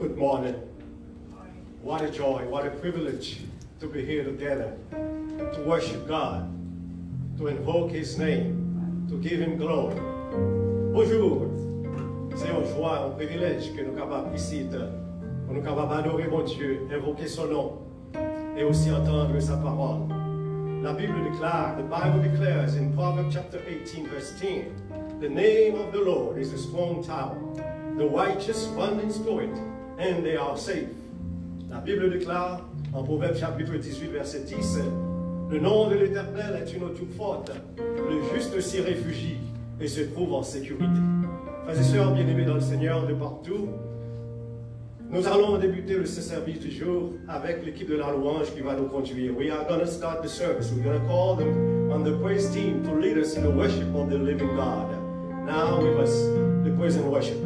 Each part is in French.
Good morning. What a joy, what a privilege to be here together, to worship God, to invoke His name, to give Him glory. Bonjour. C'est une joie, un privilège que nous sommes capables ici de nous capables d'adorer mon Dieu, invoquer son nom et aussi entendre sa parole. La Bible déclare, the Bible declares in Proverbs chapter 18 verse 10, the name of the Lord is a strong tower. The righteous run into it and they are safe. La Bible déclare en Proverbes chapitre 18 verset 10, le nom de l'Éternel est une tour forte, le juste s'y réfugie et se trouve en sécurité. Frères et sœurs bien-aimés dans le Seigneur de partout, nous allons débuter ce service du jour avec l'équipe de la louange qui va nous conduire. We are going to start the service. We're going to call them on the praise team to lead us in the worship of the living God. Now with us, the praise and worship.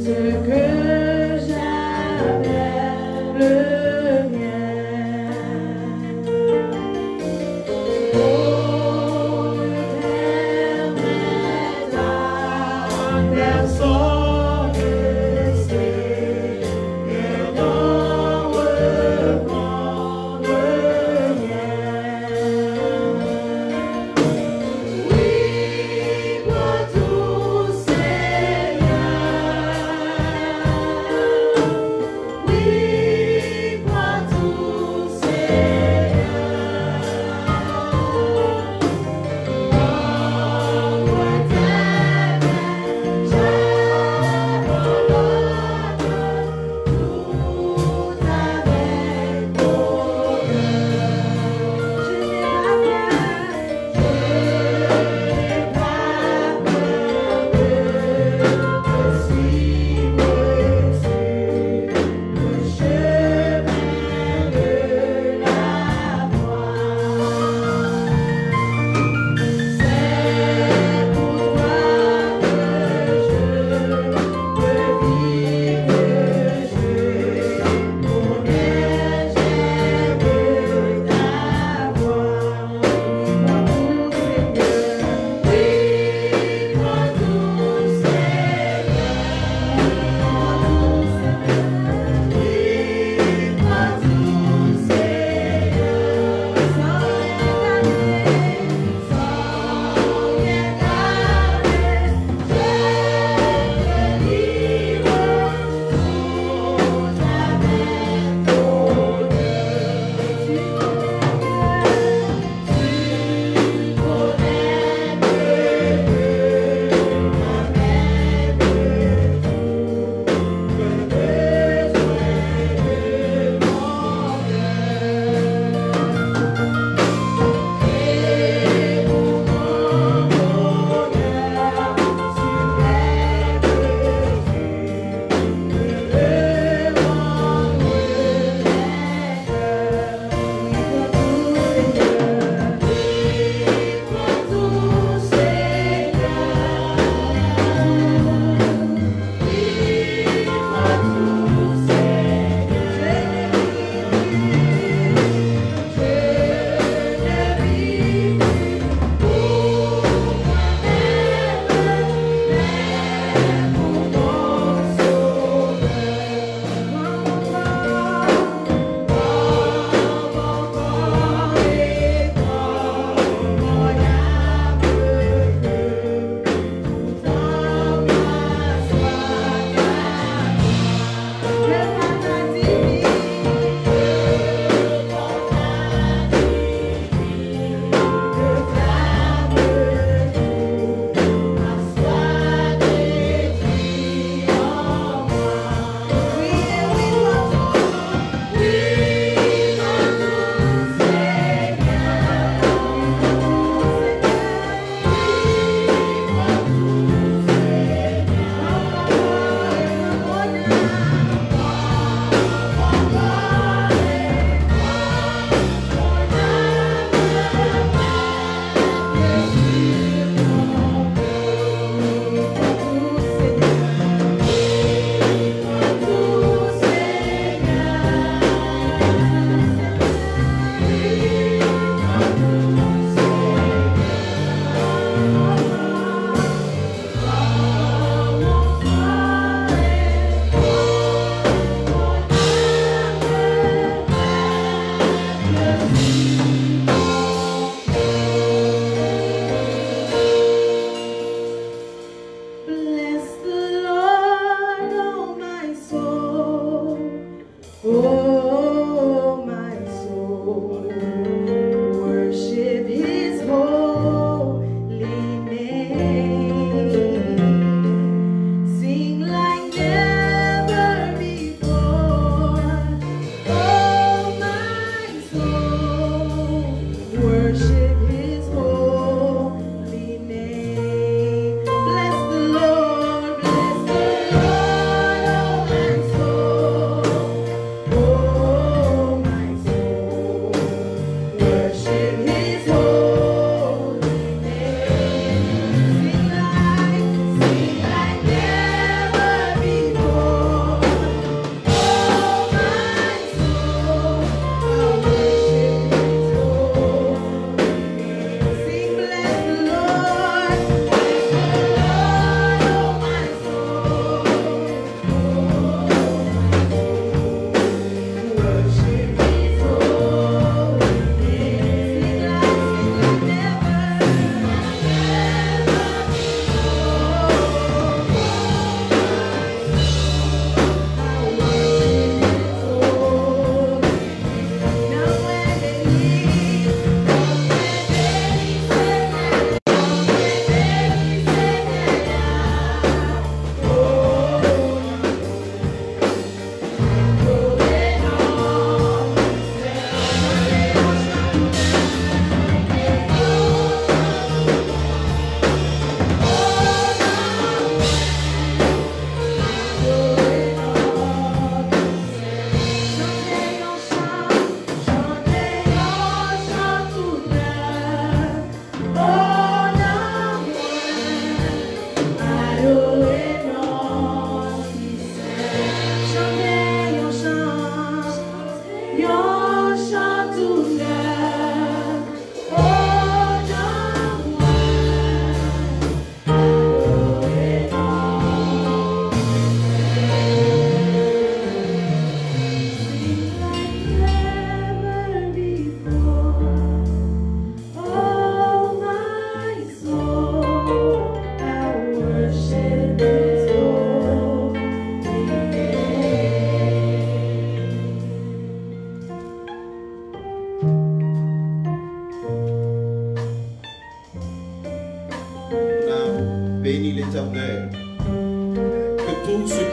Ce que j'aime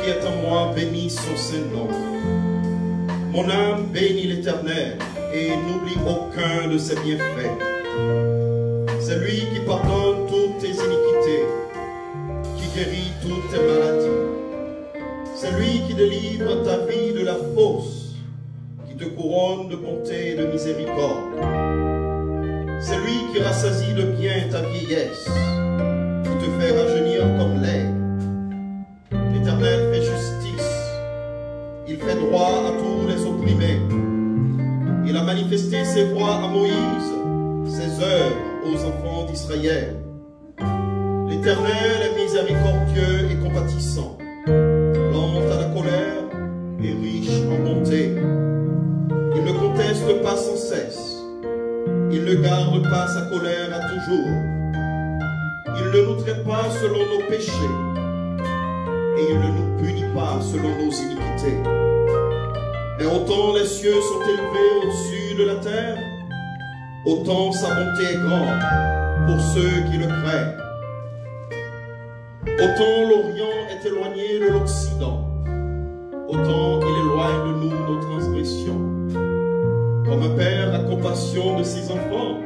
qui est en moi bénisse son Saint-Nom. Mon âme bénit l'Éternel et n'oublie aucun de ses bienfaits. C'est lui qui pardonne toutes tes iniquités, qui guérit toutes tes maladies. C'est lui qui délivre ta vie de la fosse, qui te couronne de bonté et de miséricorde. C'est lui qui rassasie de bien ta vieillesse, qui te fait rajeunir comme l'aigle. L'Éternel fait justice, il fait droit à tous les opprimés. Il a manifesté ses voies à Moïse, ses œuvres aux enfants d'Israël. L'Éternel est miséricordieux et compatissant, lent à la colère et riche en bonté. Il ne conteste pas sans cesse, il ne garde pas sa colère à toujours. Il ne nous traite pas selon nos péchés, et il ne nous punit pas selon nos iniquités. Mais autant les cieux sont élevés au-dessus de la terre, autant sa bonté est grande pour ceux qui le craignent. Autant l'Orient est éloigné de l'Occident, autant il éloigne de nous nos transgressions. Comme un père a compassion de ses enfants,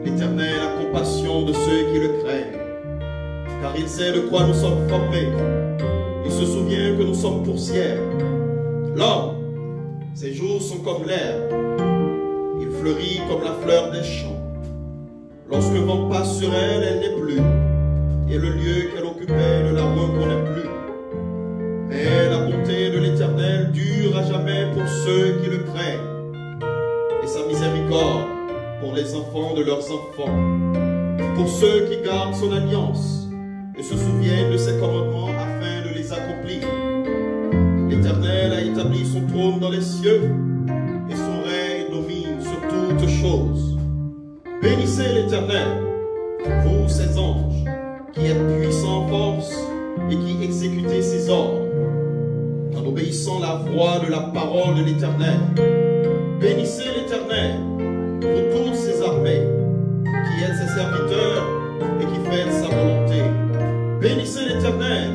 l'Éternel a compassion de ceux qui le craignent, car il sait de quoi nous sommes formés. Il se souvient que nous sommes poussière. L'homme, ses jours sont comme l'herbe, il fleurit comme la fleur des champs. Lorsque le vent passe sur elle, elle n'est plus, et le lieu qu'elle occupait ne la reconnaît plus. Mais la bonté de l'Éternel dure à jamais pour ceux qui le craignent, et sa miséricorde pour les enfants de leurs enfants, pour ceux qui gardent son alliance et se souviennent de ses commandements afin de les accomplir. L'Éternel a établi son trône dans les cieux, et son règne domine sur toutes choses. Bénissez l'Éternel, vous ses anges, qui êtes puissants en force et qui exécutez ses ordres, en obéissant la voix de la parole de l'Éternel. Bénissez l'Éternel, vous toutes ses armées, qui êtes ses serviteurs et qui faites sa volonté. Bénissez l'Éternel,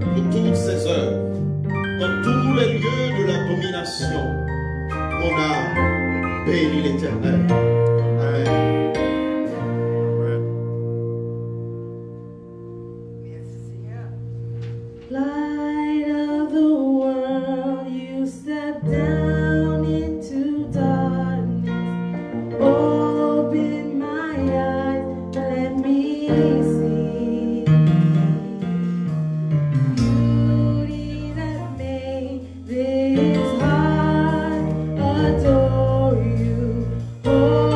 vous toutes ses œuvres, dans tous les lieux de la domination. Mon âme bénit l'Éternel. Amen. Light of the world, you step down into darkness. Open my eyes, let me see beauty that made this heart adore you. Oh,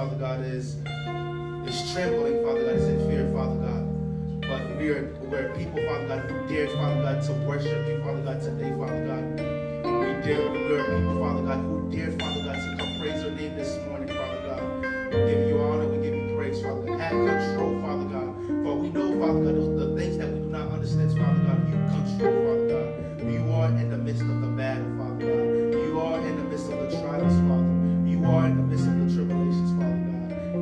Father God, is trembling, Father God, is in fear, Father God. But we're people, Father God, who dare, Father God, to worship you, Father God, today, Father God. We're people, Father God, who dare, Father God, to come praise your name this morning, Father God. We give you honor, we give you praise, Father God. Have control, Father God. For we know, Father God, the things that we do not understand, Father God, you control, Father God. You are in the midst of the battle, Father God. You are in the midst of the trials, Father. You are in the midst of the tribulations, Father God.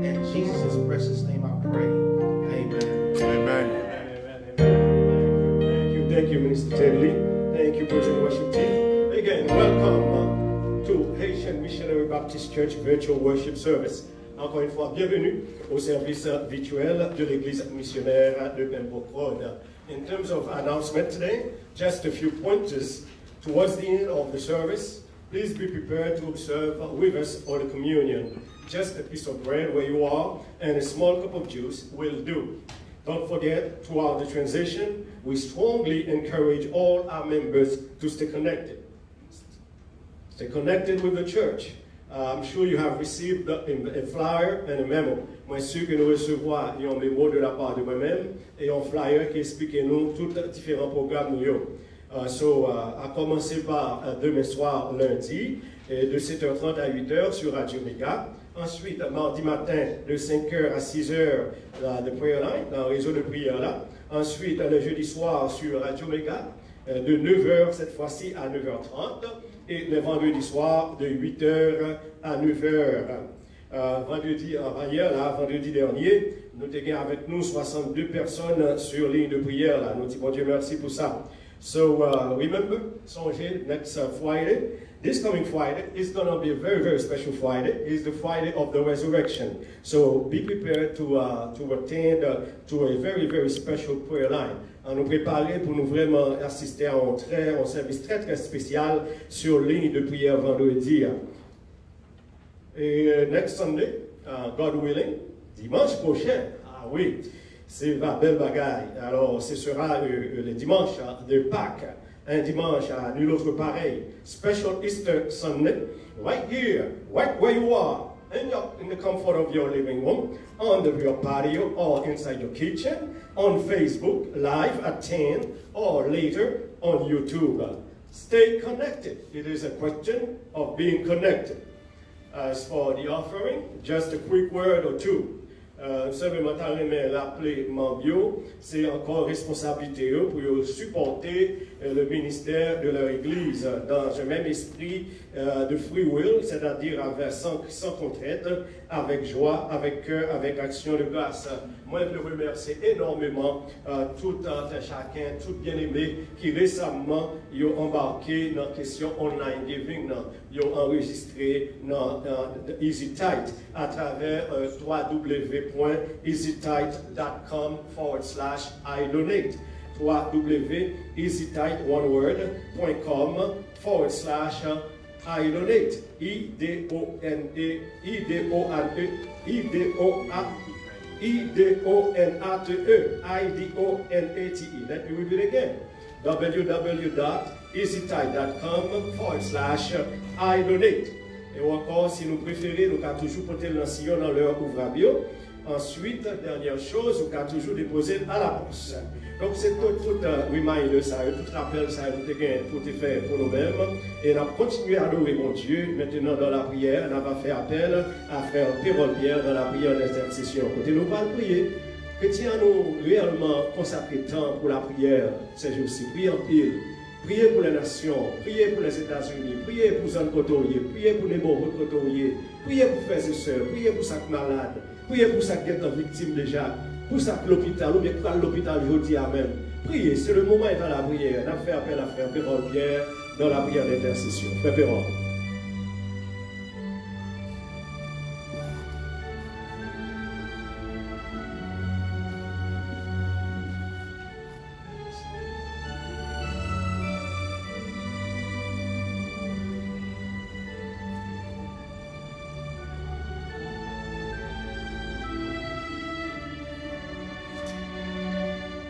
In Jesus' precious name I pray. Amen. Amen. Thank you, Minister Teddy. Thank you, praise and worship team. Again, welcome to Haitian Missionary Baptist Church Virtual Worship Service. Encore une fois, bienvenue au service virtuel de l'Église missionnaire de Pembroke Road. In terms of announcement today, just a few pointers. Towards the end of the service, please be prepared to observe with us Holy Communion. Just a piece of bread where you are and a small cup of juice will do. Don't forget, throughout the transition, we strongly encourage all our members to stay connected. Stay connected with the church. I'm sure you have received a flyer and a memo. Moi, sûr que nous recevons un mémo de la part de moi-même et un flyer qui explique nous tous les différents programmes. À commencer par demain soir, lundi, de 7h30 à 8h sur Radio Méga. Ensuite, mardi matin, de 5h à 6h, de Prayer Line, dans le réseau de prière là. Ensuite, le jeudi soir sur Radio Méga, de 9h cette fois-ci à 9h30. Et le vendredi soir, de 8h à 9h. Vendredi dernier, nous avons avec nous 62 personnes sur ligne de prière là. Nous disons bon Dieu merci pour ça. So remember, songez, next Friday, this coming Friday is going to be a very, very special Friday. It's the Friday of the resurrection. So be prepared to attend to a very, very special prayer line. À nous préparer pour nous vraiment assister à un service très, très spécial sur ligne de prière vendredi. Et next Sunday, God willing, dimanche prochain, ah oui, c'est la belle bagaille. Alors, ce sera le dimanche de Pâques, un dimanche à nul autre pareil. Special Easter Sunday, right here, right where you are, in the comfort of your living room, on your patio, or inside your kitchen, on Facebook, live at 10, or later on YouTube. Stay connected. It is a question of being connected. As for the offering, just a quick word or two. Simplement, l'appeler Mambio, c'est encore responsabilité pour supporter le ministère de leur église dans un même esprit de free will, c'est-à-dire sans contrainte, avec joie, avec cœur, avec action de grâce. Moi, je veux remercier énormément tout chacun, tout bien-aimé qui récemment ont embarqué dans la question online giving, ils ont enregistré dans EasyTithe à travers www.easytithe.com/idonate. www.easytithe.com/idonate. IDONATE. Let me repeat again. www.easytithe.com/idonate. Et encore, si nous préférez, nous avons toujours porté l'ancien dans leur ouvrabio. Ensuite, dernière chose, nous avons toujours déposé à la poste. Donc, c'est tout reminder, ça, tout rappel, ça, tout est fait pour nous-mêmes. Et nous avons continué à adorer mon Dieu. Maintenant, dans la prière, nous avons fait appel à frère Pierre dans la prière d'intercession. Côté nous va prier. Chrétiens, nous réellement consacrer temps pour la prière. C'est aussi prier en pile. Priez pour les nations, priez pour les États-Unis, priez pour les Côtoyers, priez pour les morts Côtoyers, priez pour frères et sœurs, priez pour chaque malade, priez pour chaque victime déjà, pour chaque l'hôpital, ou bien pour l'hôpital aujourd'hui à même. Priez, c'est le moment dans la prière. On a fait appel à frère Pierre dans la prière d'intercession. Frère Perron.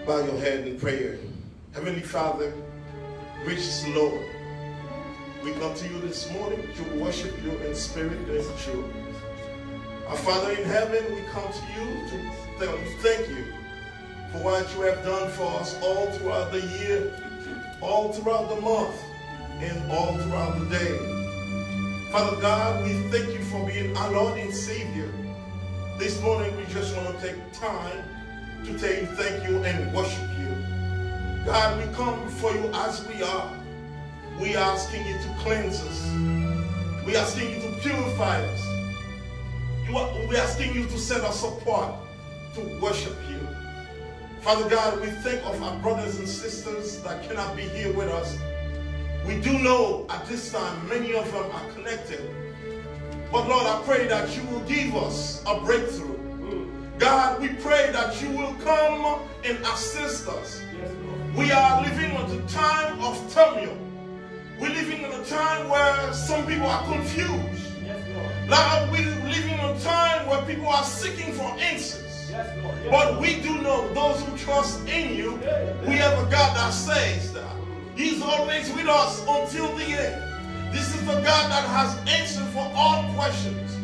Bow your head in prayer. Heavenly Father, gracious Lord, we come to you this morning to worship you in spirit and truth. Our Father in heaven, we come to you to thank you for what you have done for us all throughout the year, all throughout the month, and all throughout the day. Father God, we thank you for being our Lord and Savior. This morning, we just want to take time to tell you thank you and worship you. God, we come before you as we are. We are asking you to cleanse us. We are asking you to purify us. We are asking you to set us apart to worship you. Father God, we think of our brothers and sisters that cannot be here with us. We do know at this time many of them are connected. But Lord, I pray that you will give us a breakthrough. God, we pray that you will come and assist us. We are living in a time of turmoil. We're living in a time where some people are confused. Lord, we're living in a time where people are seeking for answers. But we do know those who trust in you, we have a God that says that He's always with us until the end. This is the God that has answer for all questions.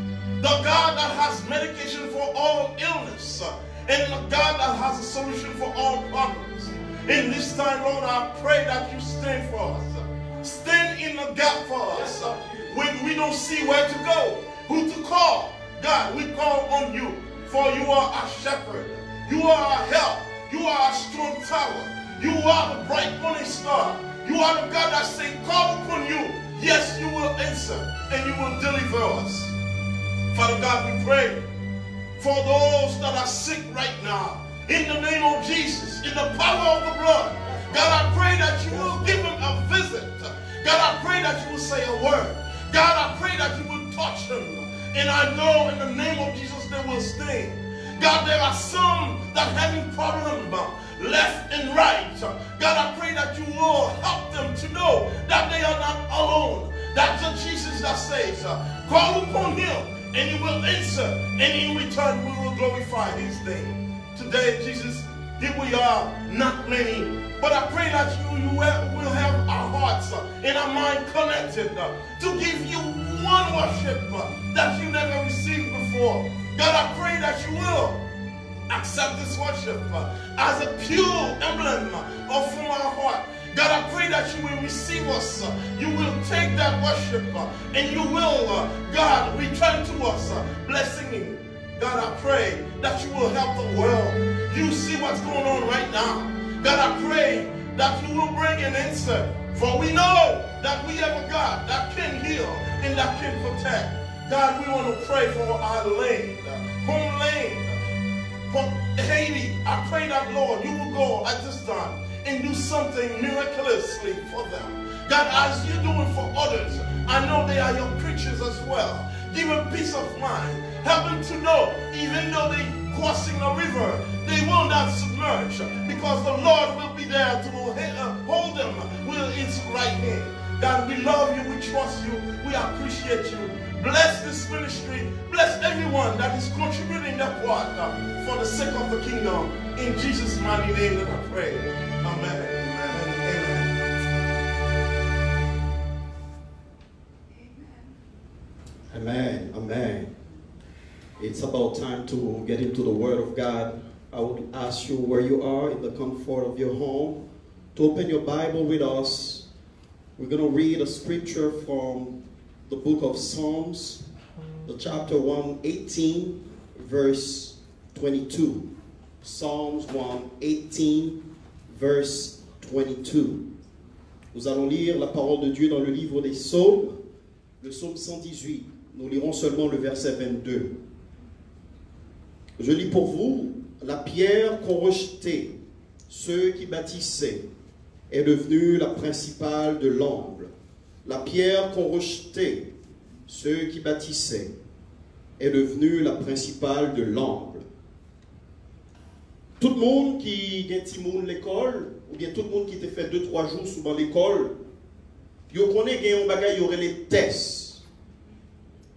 The God that has medication for all illness. And the God that has a solution for all problems. In this time, Lord, I pray that you stand for us. Stand in the gap for us. When we don't see where to go, who to call, God, we call on you. For you are our shepherd. You are our help. You are our strong tower. You are the bright morning star. You are the God that says, call upon you. Yes, you will answer and you will deliver us. Father God, we pray for those that are sick right now. In the name of Jesus, in the power of the blood. God, I pray that you will give them a visit. God, I pray that you will say a word. God, I pray that you will touch them. And I know in the name of Jesus they will stay. God, there are some that are having problems left and right. God, I pray that you will help them to know that they are not alone. That's the Jesus that says, call upon him and he will answer. And in return we will glorify his name. Today, Jesus, here we are, not many. But I pray that you will have our hearts and our mind connected to give you one worship that you never received before. God, I pray that you will accept this worship as a pure emblem from our heart. God, I pray that you will receive us. You will take that worship and you will, God, return to us blessing you. God, I pray that you will help the world. You see what's going on right now. God, I pray that you will bring an answer. For we know that we have a God that can heal and that can protect. God, we want to pray for our land, homeland, for Haiti. I pray that, Lord, you will go at this time and do something miraculously for them. God, as you're doing for others, I know they are your creatures as well. Give them peace of mind. Help them to know, even though they're crossing a river, they will not submerge because the Lord will be there to hold them with his right hand. God, we love you, we trust you, we appreciate you. Bless this ministry. Bless everyone that is contributing their part for the sake of the kingdom. In Jesus' mighty name that I pray. Amen. Amen. Amen. It's about time to get into the Word of God. I would ask you where you are in the comfort of your home to open your Bible with us. We're going to read a scripture from the book of Psalms, the chapter 118, verse 22. Psalms 118, verse 22. Nous allons lire la parole de Dieu dans le livre des Psaumes, le psaume 118. Nous lirons seulement le verset 22. Je lis pour vous, la pierre qu'ont rejetée ceux qui bâtissaient est devenue la principale de l'angle. La pierre qu'ont rejetée ceux qui bâtissaient est devenue la principale de l'angle. Tout le monde qui a l'école, ou bien tout le monde qui te fait 2-3 jours souvent l'école, yo connaît qu'il y a un bagage, il y aurait les tests.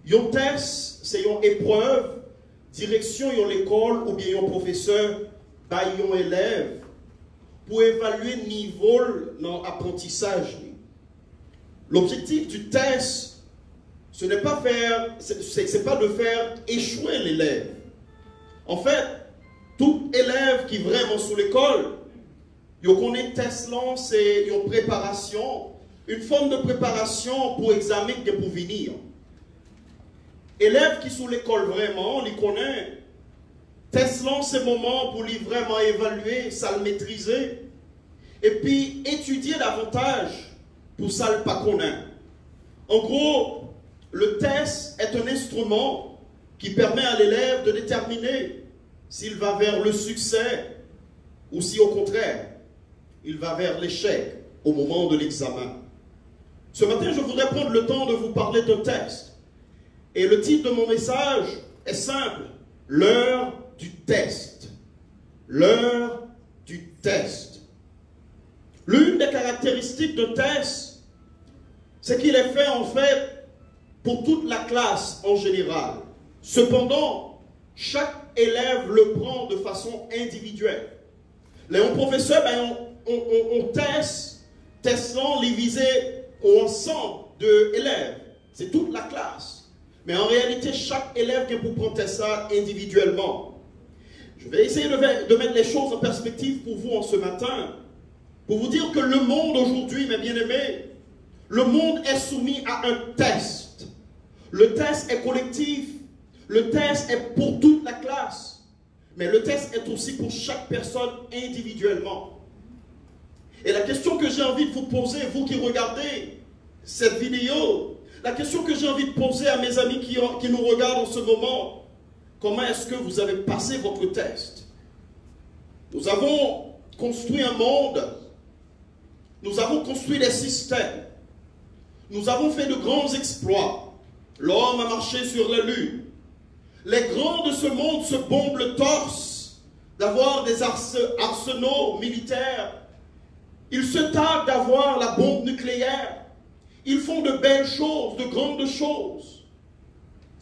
Yon test, c'est une épreuve, direction yon l'école ou bien yon professeur, ba yon élève, pour évaluer le niveau dans l'apprentissage. L'objectif du test, ce n'est pas c'est pas de faire échouer l'élève. En fait, tout élève qui vraiment sous l'école, il connaît test là, c'est une préparation, une forme de préparation pour examen qui est pour venir. Élève qui sous l'école vraiment, il connaît test là, c'est moment pour lui vraiment évaluer, ça le maîtriser, et puis étudier davantage pour ça le pas connaître. En gros, le test est un instrument qui permet à l'élève de déterminer s'il va vers le succès ou si au contraire, il va vers l'échec au moment de l'examen. Ce matin, je voudrais prendre le temps de vous parler d'un test. Et le titre de mon message est simple, l'heure du test. L'heure du test. L'une des caractéristiques d'un test, c'est qu'il est fait en fait pour toute la classe en général. Cependant, chaque élève le prend de façon individuelle. Les professeurs, on testant les visées au ensemble d'élèves. C'est toute la classe. Mais en réalité, chaque élève qui peut prendre ça individuellement. Je vais essayer de mettre les choses en perspective pour vous en ce matin. Pour vous dire que le monde aujourd'hui, mes bien-aimés, le monde est soumis à un test. Le test est collectif. Le test est pour toute la classe. Mais le test est aussi pour chaque personne individuellement. Et la question que j'ai envie de vous poser, vous qui regardez cette vidéo, la question que j'ai envie de poser à mes amis qui nous regardent en ce moment, comment est-ce que vous avez passé votre test? Nous avons construit un monde, nous avons construit des systèmes, nous avons fait de grands exploits. L'homme a marché sur la lune. Les grands de ce monde se bombent le torse d'avoir des arsenaux militaires. Ils se targuent d'avoir la bombe nucléaire. Ils font de belles choses, de grandes choses.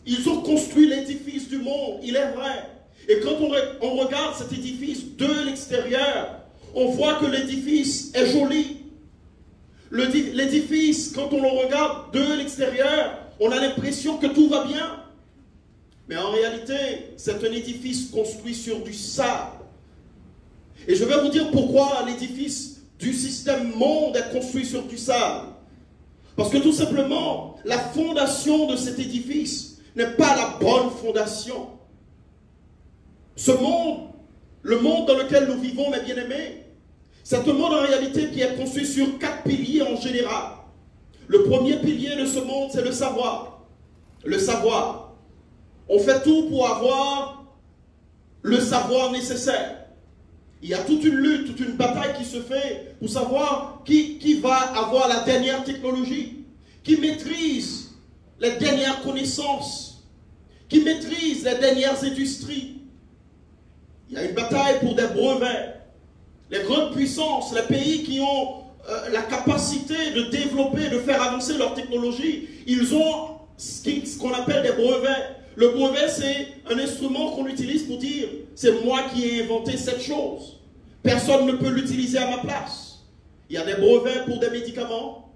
Ils ont construit l'édifice du monde, il est vrai. Et quand on regarde cet édifice de l'extérieur, on voit que l'édifice est joli. L'édifice, quand on le regarde de l'extérieur, on a l'impression que tout va bien. Mais en réalité, c'est un édifice construit sur du sable. Et je vais vous dire pourquoi l'édifice du système monde est construit sur du sable. Parce que tout simplement, la fondation de cet édifice n'est pas la bonne fondation. Ce monde, le monde dans lequel nous vivons, mes bien-aimés, c'est un monde en réalité qui est construit sur 4 piliers en général. Le premier pilier de ce monde, c'est le savoir. Le savoir. On fait tout pour avoir le savoir nécessaire. Il y a toute une lutte, toute une bataille qui se fait pour savoir qui va avoir la dernière technologie, qui maîtrise les dernières connaissances, qui maîtrise les dernières industries. Il y a une bataille pour des brevets. Les grandes puissances, les pays qui ont la capacité de développer, de faire avancer leur technologie, ils ont ce qu'on appelle des brevets. Le brevet, c'est un instrument qu'on utilise pour dire « c'est moi qui ai inventé cette chose. Personne ne peut l'utiliser à ma place. » Il y a des brevets pour des médicaments.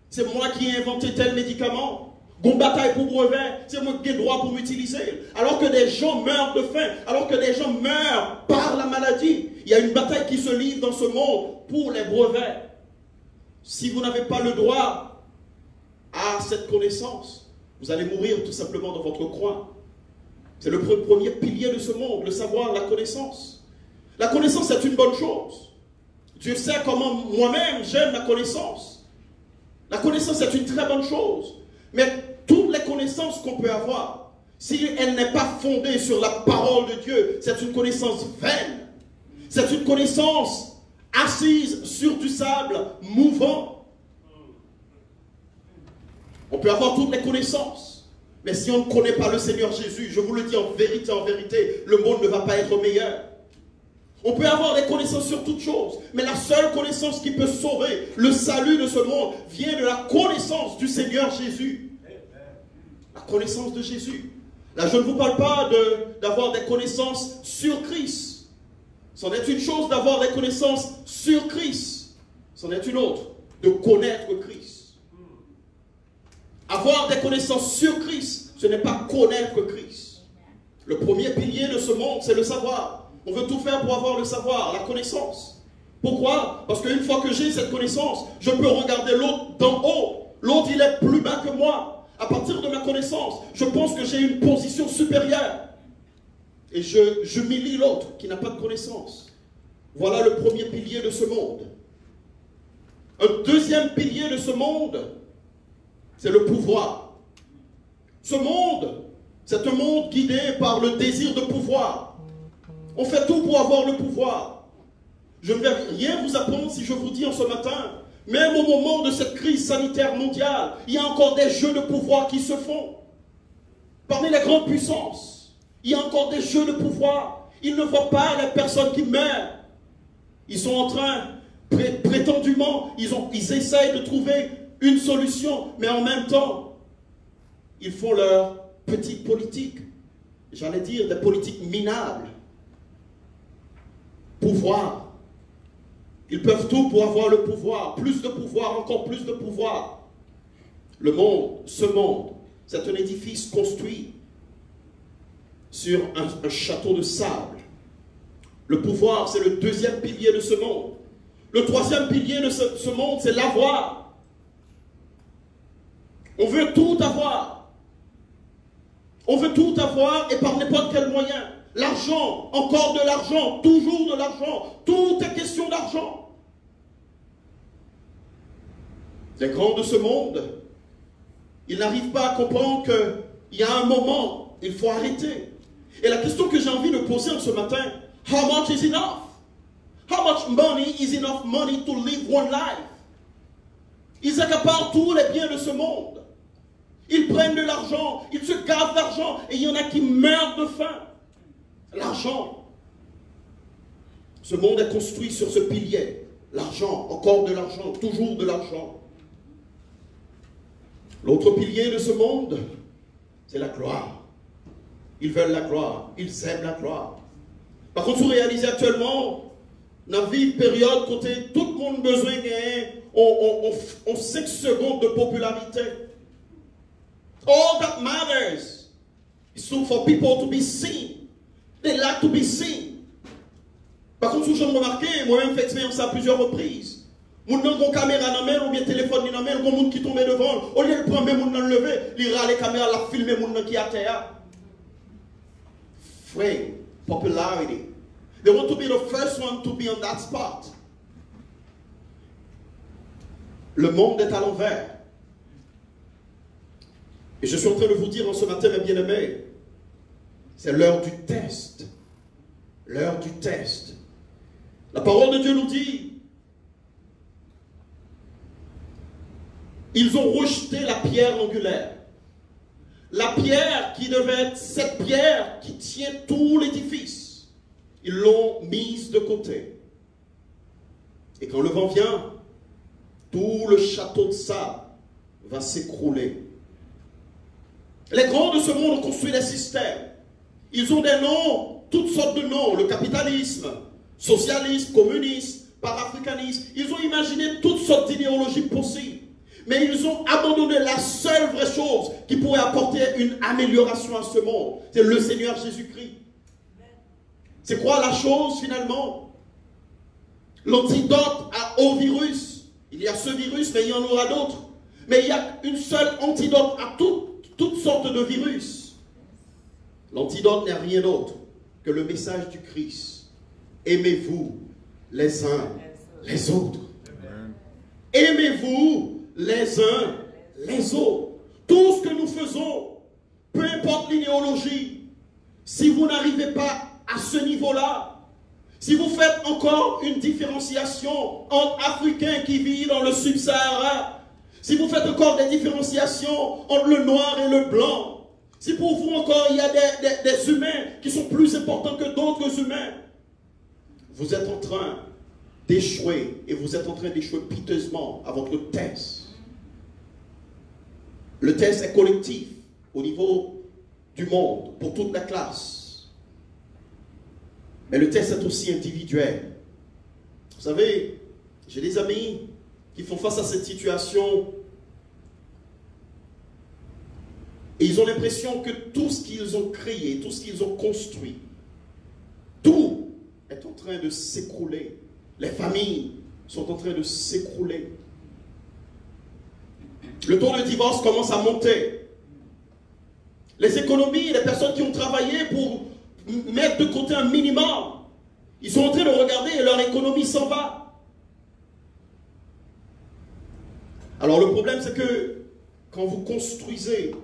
C'est moi qui ai inventé tel médicament. Gon bataille pour brevet, c'est moi qui ai droit pour m'utiliser. Alors que des gens meurent de faim, alors que des gens meurent par la maladie, il y a une bataille qui se livre dans ce monde pour les brevets. Si vous n'avez pas le droit à cette connaissance, vous allez mourir tout simplement dans votre coin. C'est le premier pilier de ce monde, le savoir, la connaissance. La connaissance, c'est une bonne chose. Dieu sait comment moi-même j'aime la connaissance. La connaissance, c'est une très bonne chose. Mais toutes les connaissances qu'on peut avoir, si elle n'est pas fondée sur la parole de Dieu, c'est une connaissance vaine. C'est une connaissance assise sur du sable mouvant. On peut avoir toutes les connaissances, mais si on ne connaît pas le Seigneur Jésus, je vous le dis en vérité, le monde ne va pas être meilleur. On peut avoir des connaissances sur toutes choses, mais la seule connaissance qui peut sauver le salut de ce monde vient de la connaissance du Seigneur Jésus. La connaissance de Jésus. Là, je ne vous parle pas d'avoir des connaissances sur Christ. C'en est une chose d'avoir des connaissances sur Christ. C'en est une autre de connaître Christ. Avoir des connaissances sur Christ, ce n'est pas connaître Christ. Le premier pilier de ce monde, c'est le savoir. On veut tout faire pour avoir le savoir, la connaissance. Pourquoi? Parce qu'une fois que j'ai cette connaissance, je peux regarder l'autre d'en haut. L'autre, il est plus bas que moi. À partir de ma connaissance, je pense que j'ai une position supérieure. Et j'humilie l'autre qui n'a pas de connaissance. Voilà le premier pilier de ce monde. Un deuxième pilier de ce monde, c'est le pouvoir. Ce monde, c'est un monde guidé par le désir de pouvoir. On fait tout pour avoir le pouvoir. Je ne vais rien vous apprendre si je vous dis en ce matin, même au moment de cette crise sanitaire mondiale, il y a encore des jeux de pouvoir qui se font. Parmi les grandes puissances, il y a encore des jeux de pouvoir. Ils ne voient pas les personnes qui meurent. Ils sont en train, prétendument, ils essayent de trouver une solution, mais en même temps, ils font leur petite politique. J'allais dire des politiques minables. Pouvoir. Ils peuvent tout pour avoir le pouvoir. Plus de pouvoir, encore plus de pouvoir. Le monde, ce monde, c'est un édifice construit sur un château de sable. Le pouvoir, c'est le deuxième pilier de ce monde. Le troisième pilier de ce monde, c'est l'avoir. On veut tout avoir. On veut tout avoir et par n'importe quel moyen. L'argent, encore de l'argent, toujours de l'argent. Tout est question d'argent. Les grands de ce monde, ils n'arrivent pas à comprendre qu'il y a un moment, il faut arrêter. Et la question que j'ai envie de poser en ce matin, how much is enough? How much money is enough money to live one life? Ils accaparent tous les biens de ce monde. Ils prennent de l'argent, ils se gavent d'argent, et il y en a qui meurent de faim. L'argent. Ce monde est construit sur ce pilier. L'argent, encore de l'argent, toujours de l'argent. L'autre pilier de ce monde, c'est la gloire. Ils veulent la gloire, ils aiment la gloire. Par contre, vous réalisez actuellement, dans la vie période, côté tout le monde a besoin de 5 secondes de popularité. All that matters is for people to be seen. They like to be seen. Par contre, je me remarqué, moi-même fait expérience à plusieurs reprises. Moun nan gon caméra dans main ou bien téléphone dans main, gon moun qui tombe devant, au lieu de prendre même moun nan lever, il râle les caméras la filmer moun nan qui à terre. Fame, popularity. They want to be the first one to be on that spot. Le monde est à l'envers. Et je suis en train de vous dire en ce matin, mes bien-aimés, c'est l'heure du test. L'heure du test. La parole de Dieu nous dit, ils ont rejeté la pierre angulaire. La pierre qui devait être cette pierre qui tient tout l'édifice. Ils l'ont mise de côté. Et quand le vent vient, tout le château de sable va s'écrouler. Les grands de ce monde ont construit des systèmes. Ils ont des noms, toutes sortes de noms. Le capitalisme, socialisme, communisme, panafricanisme. Ils ont imaginé toutes sortes d'idéologies possibles. Mais ils ont abandonné la seule vraie chose qui pourrait apporter une amélioration à ce monde. C'est le Seigneur Jésus-Christ. C'est quoi la chose finalement? L'antidote au virus. Il y a ce virus, mais il y en aura d'autres. Mais il y a une seule antidote à toutes sortes de virus. L'antidote n'est rien d'autre que le message du Christ. Aimez-vous les uns les autres. Aimez-vous les uns les autres. Tout ce que nous faisons, peu importe l'idéologie, si vous n'arrivez pas à ce niveau-là, si vous faites encore une différenciation entre Africains qui vivent dans le Sub-Sahara, si vous faites encore des différenciations entre le noir et le blanc, si pour vous encore il y a des humains qui sont plus importants que d'autres humains, vous êtes en train d'échouer et vous êtes en train d'échouer piteusement à votre test. Le test est collectif au niveau du monde, pour toute la classe. Mais le test est aussi individuel. Vous savez, j'ai des amis qui font face à cette situation Et ils ont l'impression que tout ce qu'ils ont créé, tout ce qu'ils ont construit, tout est en train de s'écrouler. Les familles sont en train de s'écrouler. Le taux de divorce commence à monter. Les économies, les personnes qui ont travaillé pour mettre de côté un minimum, ils sont en train de regarder et leur économie s'en va. Alors le problème, c'est que quand vous construisez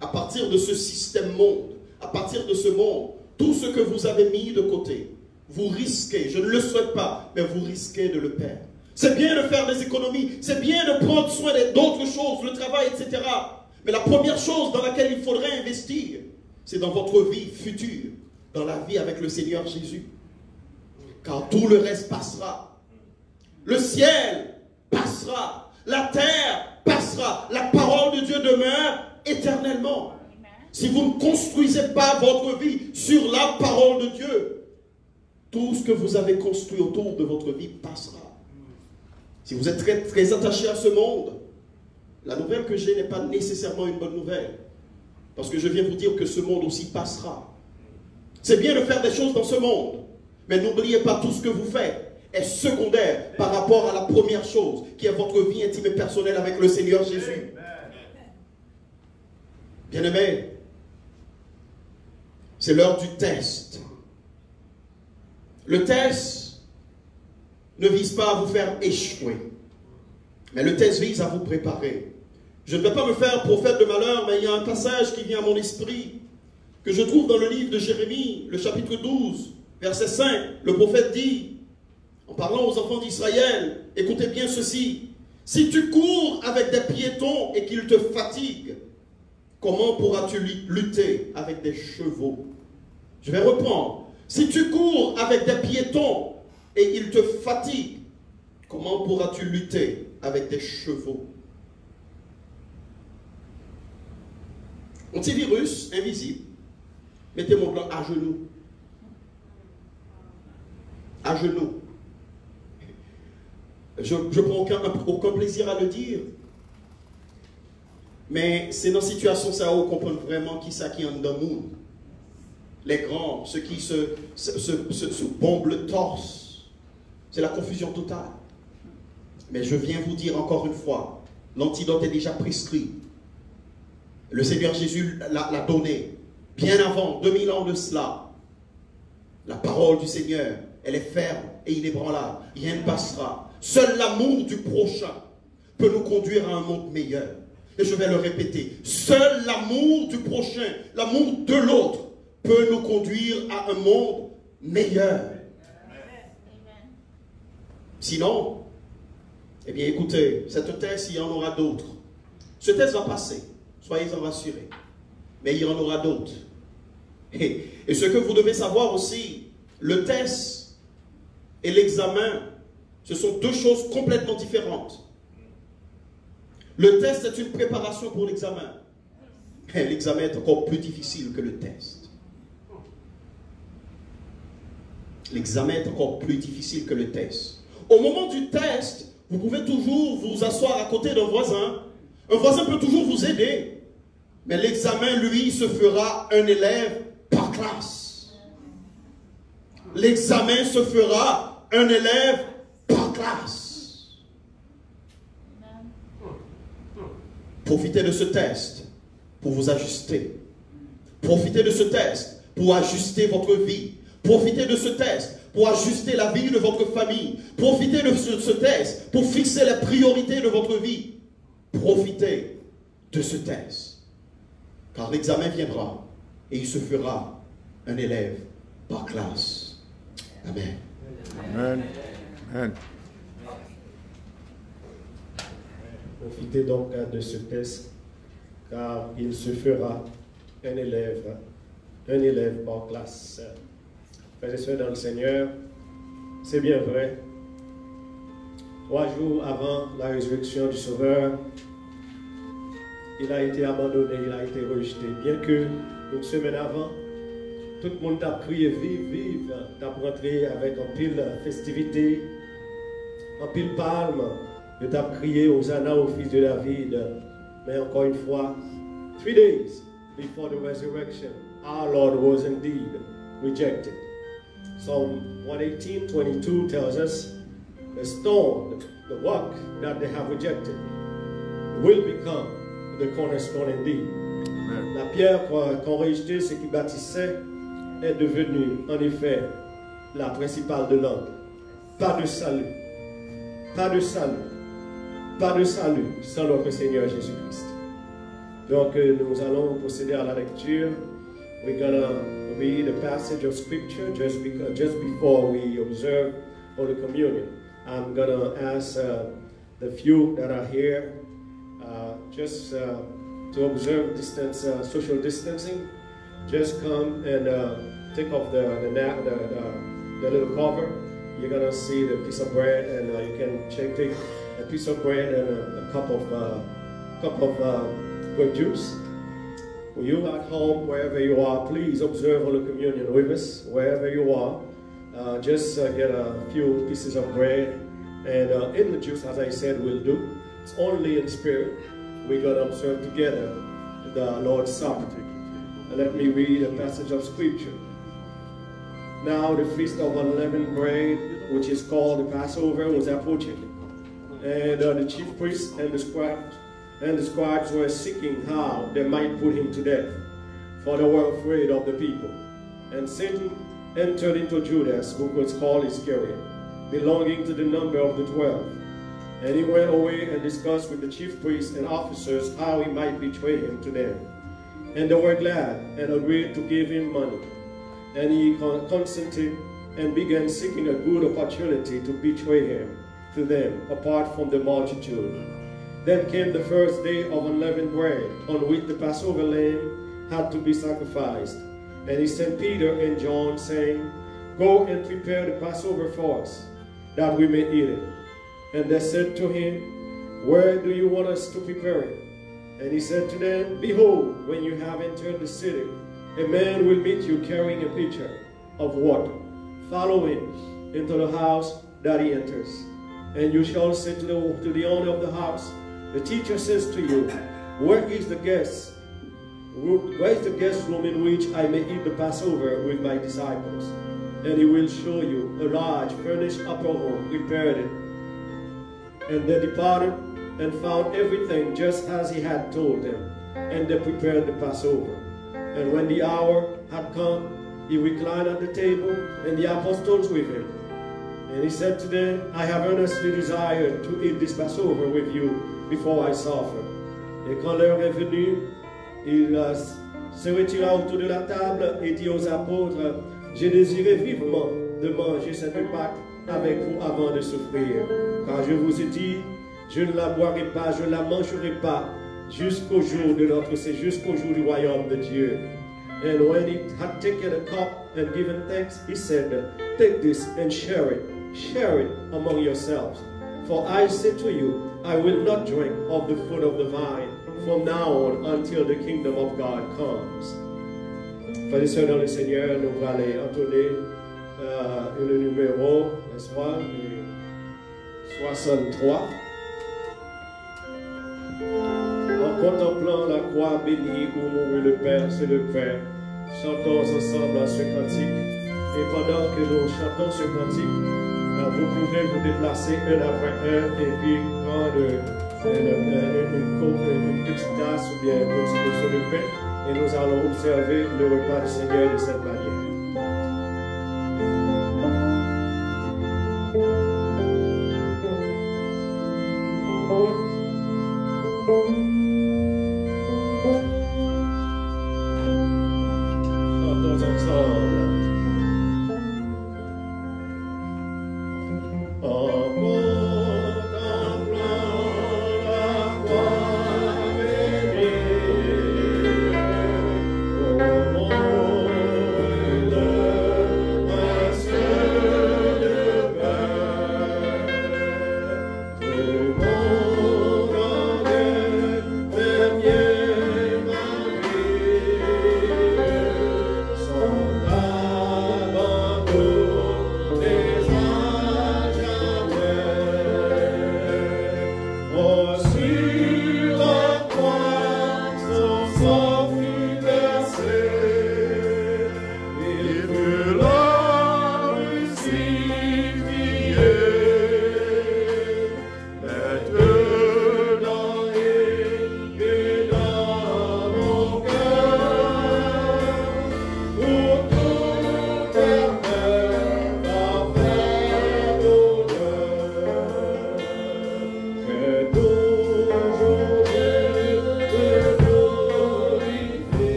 à partir de ce système monde, à partir de ce monde, tout ce que vous avez mis de côté, vous risquez, je ne le souhaite pas, mais vous risquez de le perdre. C'est bien de faire des économies, c'est bien de prendre soin d'autres choses, le travail, etc. Mais la première chose dans laquelle il faudrait investir, c'est dans votre vie future, dans la vie avec le Seigneur Jésus. Car tout le reste passera. Le ciel passera, la terre passera, la parole de Dieu demeure éternellement. Si vous ne construisez pas votre vie sur la parole de Dieu, tout ce que vous avez construit autour de votre vie passera. Si vous êtes très, très attaché à ce monde, la nouvelle que j'ai n'est pas nécessairement une bonne nouvelle. Parce que je viens vous dire que ce monde aussi passera. C'est bien de faire des choses dans ce monde, mais n'oubliez pas, tout ce que vous faites est secondaire par rapport à la première chose, qui est votre vie intime et personnelle avec le Seigneur Jésus. Bien-aimés, c'est l'heure du test. Le test ne vise pas à vous faire échouer, mais le test vise à vous préparer. Je ne vais pas me faire prophète de malheur, mais il y a un passage qui vient à mon esprit, que je trouve dans le livre de Jérémie, le chapitre 12, verset 5. Le prophète dit, en parlant aux enfants d'Israël, écoutez bien ceci: si tu cours avec des piétons et qu'ils te fatiguent, comment pourras-tu lutter avec des chevaux? Je vais reprendre. Si tu cours avec des piétons et ils te fatiguent, comment pourras-tu lutter avec des chevaux? Antivirus invisible. Mettez mon blanc à genoux. À genoux. Je ne prends aucun plaisir à le dire. Mais c'est dans cette situation ça où on comprend vraiment qui ça qui est en dans le monde. Les grands, ceux qui se bombent le torse. C'est la confusion totale. Mais je viens vous dire encore une fois, l'antidote est déjà prescrit. Le Seigneur Jésus l'a donné bien avant, 2000 ans de cela. La parole du Seigneur, elle est ferme et inébranlable. Rien ne passera. Seul l'amour du prochain peut nous conduire à un monde meilleur. Et je vais le répéter. Seul l'amour du prochain, l'amour de l'autre, peut nous conduire à un monde meilleur. Sinon, eh bien écoutez, cette thèse, il y en aura d'autres. Ce test va passer, soyez-en rassurés. Mais il y en aura d'autres. Et ce que vous devez savoir aussi, le test et l'examen, ce sont deux choses complètement différentes. Le test est une préparation pour l'examen. Et l'examen est encore plus difficile que le test. L'examen est encore plus difficile que le test. Au moment du test, vous pouvez toujours vous asseoir à côté d'un voisin. Un voisin peut toujours vous aider. Mais l'examen, lui, se fera un élève par classe. L'examen se fera un élève par classe. Profitez de ce test pour vous ajuster. Profitez de ce test pour ajuster votre vie. Profitez de ce test pour ajuster la vie de votre famille. Profitez de ce test pour fixer les priorités de votre vie. Profitez de ce test. Car l'examen viendra et il se fera un élève par classe. Amen. Amen. Amen. Profitez donc de ce test, car il se fera un élève par classe. Frères et sœurs dans le Seigneur, c'est bien vrai. 3 jours avant la résurrection du Sauveur, il a été abandonné, il a été rejeté. Bien que une semaine avant, tout le monde t'a crié vive, vive, t'a rentré avec un pile festivité, un pile palme, et t'a crié Hosanna au fils de David. Mais encore une fois, 3 days before the resurrection, our Lord was indeed rejected. Psalm 118:22 tells us, the stone, the rock that they have rejected, will become the cornerstone indeed. Amen. La pierre qu'ont rejetée, ceux qui bâtissaient, est devenue en effet la principale de l'ordre. Pas de salut. Pas de salut. Pas de salut sans notre Seigneur Jésus-Christ. Donc nous allons procéder à la lecture. We're gonna read a passage of scripture just before we observe Holy Communion. I'm gonna ask the few that are here to observe social distancing. Just come and take off the little cover. You're gonna see the piece of bread, and you can take a piece of bread and a cup of grape juice. For you at home, wherever you are, please observe Holy Communion with us. Wherever you are, just get a few pieces of bread, and in the juice, as I said, will do. It's only in spirit we're gonna observe together the Lord's Supper. Let me read a passage of scripture. Now the feast of unleavened bread, which is called the Passover, was approaching. And the chief priests and the scribes were seeking how they might put him to death, for they were afraid of the people. And Satan entered into Judas, who was called Iscariot, belonging to the number of the 12. And he went away and discussed with the chief priests and officers how he might betray him to them. And they were glad and agreed to give him money. And he consented and began seeking a good opportunity to betray him to them, apart from the multitude. Then came the first day of unleavened bread, on which the Passover lamb had to be sacrificed. And he sent Peter and John, saying, Go and prepare the Passover for us, that we may eat it. And they said to him, Where do you want us to prepare it? And he said to them, Behold, when you have entered the city, a man will meet you carrying a pitcher of water. Follow him into the house that he enters. And you shall say to the owner of the house, The teacher says to you, Where is the guest room in which I may eat the Passover with my disciples? And he will show you a large furnished upper room prepared it. And they departed and found everything just as he had told them. And they prepared the Passover. And when the hour had come, he reclined at the table, and the apostles with him. And he said to them, I have earnestly desired to eat this Passover with you before I suffer. Et quand l'heure est venue, il se retira autour de la table et dit aux apôtres, j'ai désiré vivement de manger cette Pâque avec vous avant de souffrir. Car je vous ai dit, je ne la boirai pas, je ne la mangerai pas jusqu'au jour du royaume de Dieu. And when he had taken a cup and given thanks, he said, Take this and share it among yourselves. For I say to you, I will not drink of the fruit of the vine from now on until the kingdom of God comes. Frères et sœurs dans le Seigneur, nous allons aller entonner le numéro, n'est-ce pas, 63. En contemplant la croix bénie où mourut le Père, c'est le Père, chantons ensemble ce cantique. Et pendant que nous chantons ce cantique, vous pouvez vous déplacer un après un et puis prendre une petite tasse ou bien un petit morceau de pain. Et nous allons observer le repas du Seigneur de cette manière. Chantons ensemble. Oh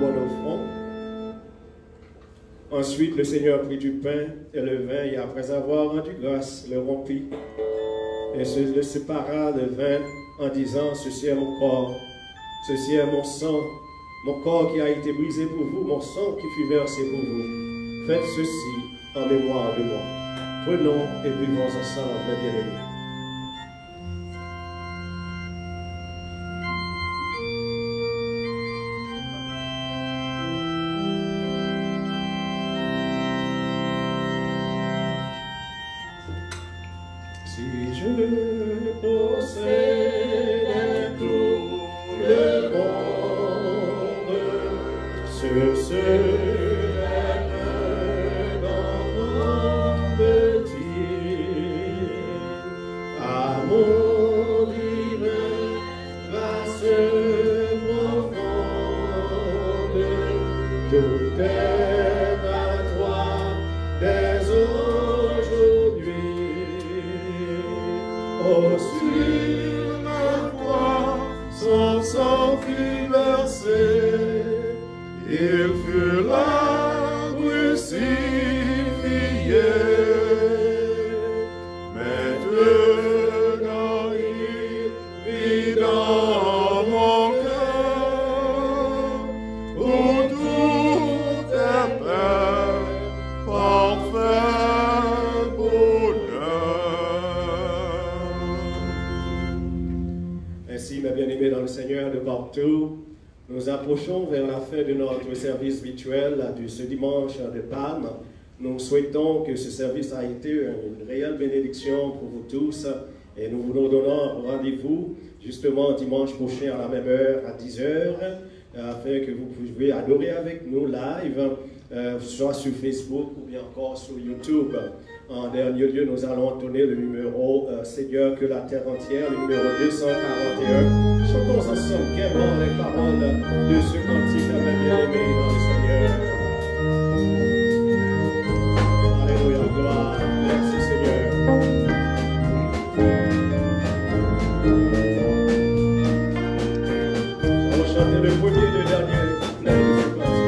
bonne offrande. Ensuite, le Seigneur prit du pain et le vin, et après avoir rendu grâce, le rompit et le sépara le vin en disant, ceci est mon corps, ceci est mon sang, mon corps qui a été brisé pour vous, mon sang qui fut versé pour vous. Faites ceci en mémoire de moi. Prenons et buvons ensemble, mes bien-aimés. Si je possédais tout le monde, ce serait un enfant petit. Amour divin, vaste profonde, tout est à toi dès aujourd'hui. Oh, sur ma croix, son sang fut versé, il fut là crucifié. Maintenant il vit dans mon cœur, où tout est paix, parfait bonheur. Ainsi, mes bien-aimés dans le Seigneur de partout, nous approchons vers la fin de notre service rituel de ce dimanche de Palme. Nous souhaitons que ce service a été une réelle bénédiction pour vous tous et nous vous donnons rendez-vous justement dimanche prochain à la même heure, à 10 h, afin que vous puissiez adorer avec nous live, soit sur Facebook ou bien encore sur YouTube. En dernier lieu, nous allons entonner le numéro Seigneur que la terre entière, le numéro 241. Chantons ensemble gaiement les paroles de ce cantique à mes bien-aimés dans le Seigneur. Alléluia, gloire, merci Seigneur. On va chanter le premier et le dernier couplet de ce cantique.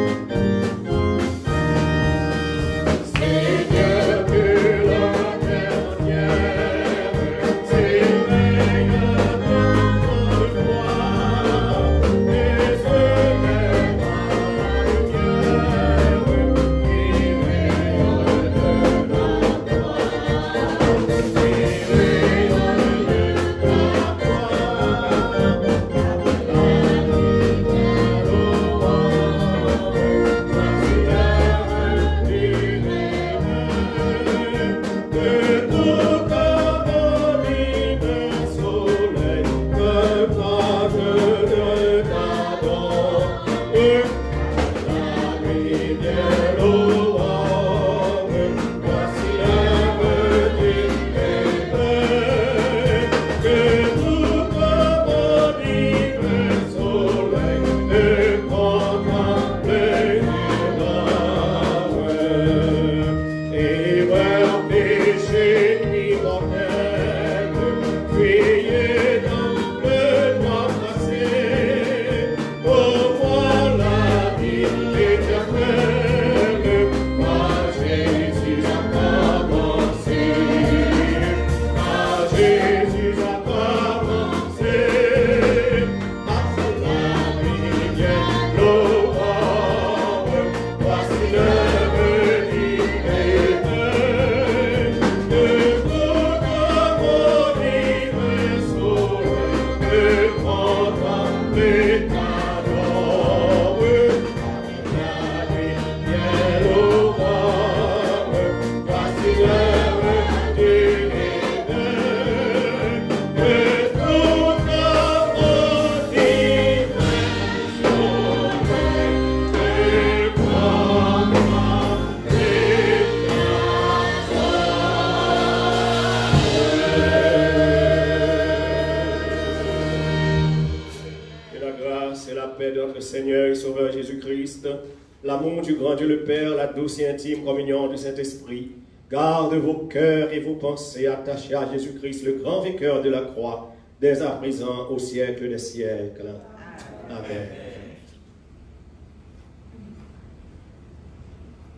Seigneur et Sauveur Jésus-Christ, l'amour du grand Dieu le Père, la douce et intime communion du Saint-Esprit, garde vos cœurs et vos pensées attachés à Jésus-Christ, le grand vainqueur de la croix, dès à présent au siècle des siècles. Amen.